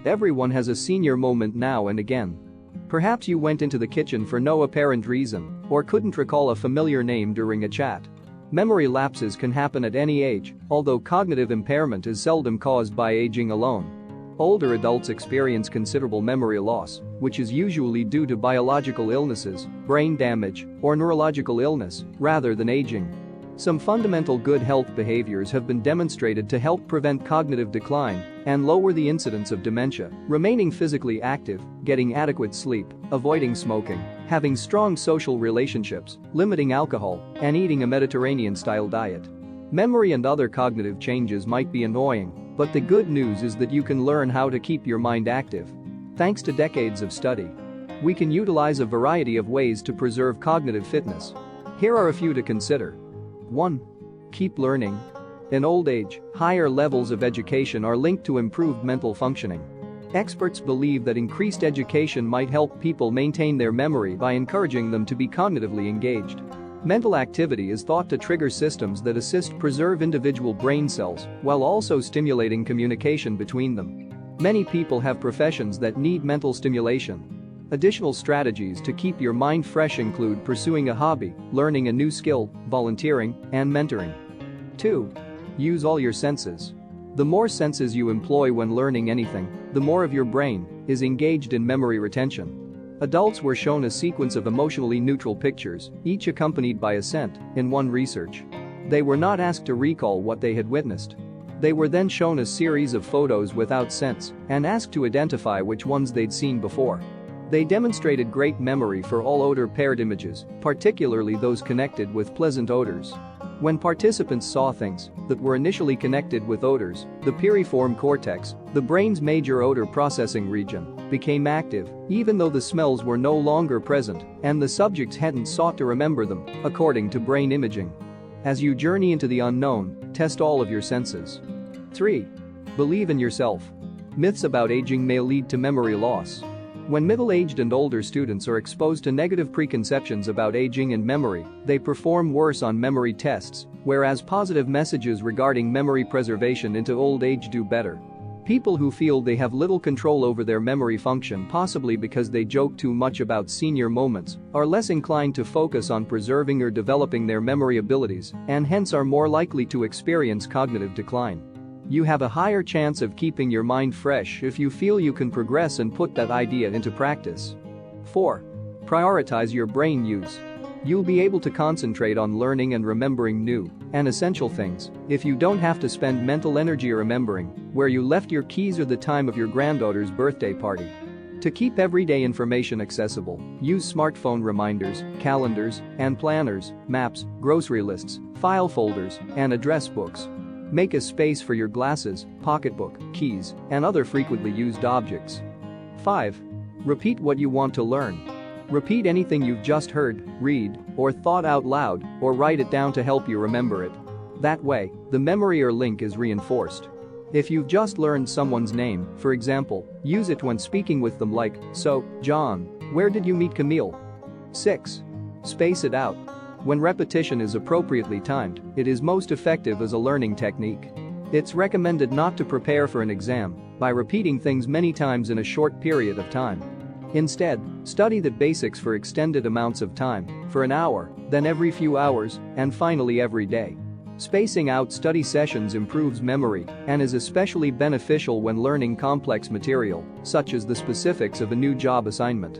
Everyone has a senior moment now and again. Perhaps you went into the kitchen for no apparent reason or couldn't recall a familiar name during a chat. Memory lapses can happen at any age, although cognitive impairment is seldom caused by aging alone. Older adults experience considerable memory loss, which is usually due to biological illnesses, brain damage, or neurological illness, rather than aging. Some fundamental good health behaviors have been demonstrated to help prevent cognitive decline and lower the incidence of dementia: remaining physically active, getting adequate sleep, avoiding smoking, having strong social relationships, limiting alcohol, and eating a Mediterranean-style diet. Memory and other cognitive changes might be annoying, but the good news is that you can learn how to keep your mind active. Thanks to decades of study, we can utilize a variety of ways to preserve cognitive fitness. Here are a few to consider. 1. Keep learning. In old age, higher levels of education are linked to improved mental functioning. Experts believe that increased education might help people maintain their memory by encouraging them to be cognitively engaged. Mental activity is thought to trigger systems that assist preserve individual brain cells while also stimulating communication between them. Many people have professions that need mental stimulation. Additional strategies to keep your mind fresh include pursuing a hobby, learning a new skill, volunteering, and mentoring. 2. Use all your senses. The more senses you employ when learning anything, the more of your brain is engaged in memory retention. Adults were shown a sequence of emotionally neutral pictures, each accompanied by a scent, in one research. They were not asked to recall what they had witnessed. They were then shown a series of photos without scents and asked to identify which ones they'd seen before. They demonstrated great memory for all odor-paired images, particularly those connected with pleasant odors. When participants saw things that were initially connected with odors, the piriform cortex, the brain's major odor processing region, became active, even though the smells were no longer present and the subjects hadn't sought to remember them, according to brain imaging. As you journey into the unknown, test all of your senses. 3. Believe in yourself. Myths about aging may lead to memory loss. When middle-aged and older students are exposed to negative preconceptions about aging and memory, they perform worse on memory tests, whereas positive messages regarding memory preservation into old age do better. People who feel they have little control over their memory function, possibly because they joke too much about senior moments, are less inclined to focus on preserving or developing their memory abilities and hence are more likely to experience cognitive decline. You have a higher chance of keeping your mind fresh if you feel you can progress and put that idea into practice. 4. Prioritize your brain use. You'll be able to concentrate on learning and remembering new and essential things if you don't have to spend mental energy remembering where you left your keys or the time of your granddaughter's birthday party. To keep everyday information accessible, use smartphone reminders, calendars, and planners, maps, grocery lists, file folders, and address books. Make a space for your glasses, pocketbook, keys, and other frequently used objects. 5. Repeat what you want to learn. Repeat anything you've just heard, read, or thought out loud, or write it down to help you remember it. That way, the memory or link is reinforced. If you've just learned someone's name, for example, use it when speaking with them like, "So, John, where did you meet Camille?" 6. Space it out. When repetition is appropriately timed, it is most effective as a learning technique. It's recommended not to prepare for an exam by repeating things many times in a short period of time. Instead, study the basics for extended amounts of time, for an hour, then every few hours, and finally every day. Spacing out study sessions improves memory and is especially beneficial when learning complex material, such as the specifics of a new job assignment.